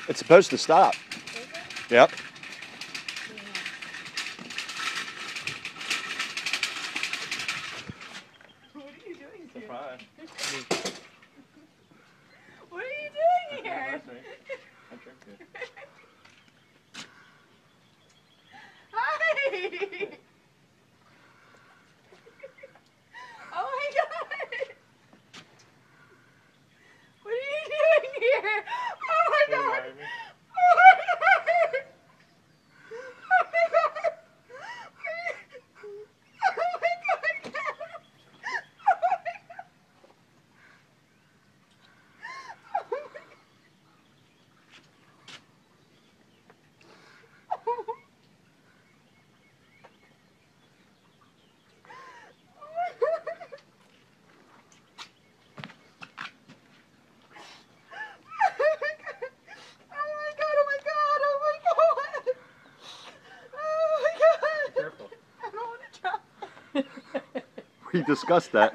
It's supposed to stop. Yep. What are you doing here? Surprise. What are you doing here? I tricked you. Hi! Oh my god! What are you doing here? Oh my god! Remind me. Oh my god! Oh my god! Oh my god! Oh my god! Careful. We discussed that.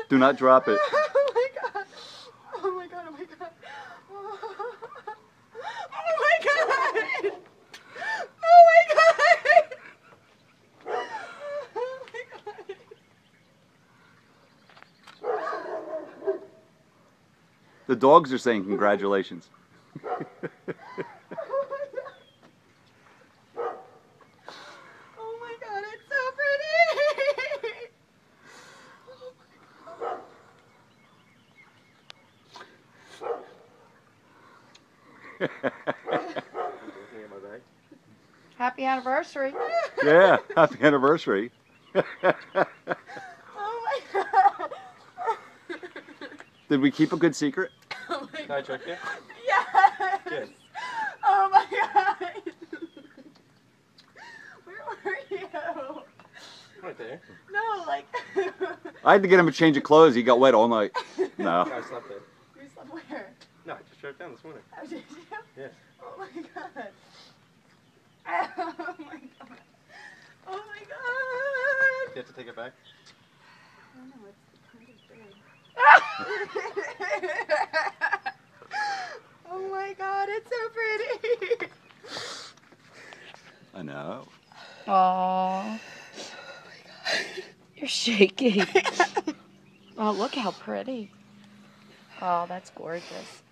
Do not drop it. Oh my god. Oh my god, oh my god. Oh my god. Oh my god. Oh my god. The dogs are saying congratulations. Oh my god, it's so pretty. Happy anniversary. Yeah, happy anniversary. Oh my god. Did we keep a good secret? Oh my Did I trick you? Yes. Good. Oh my god. Where were you? Right there. No, like. I had to get him a change of clothes. He got wet all night. No. I slept there. You slept where? No, I just drove down this morning. Oh, did you? Yes. Oh my god. Oh my god. Oh my god. You have to take it back? I don't know, it's kind of big. Oh my god, it's so pretty. I know. Aww. You're shaking. Oh, look how pretty. Oh, that's gorgeous.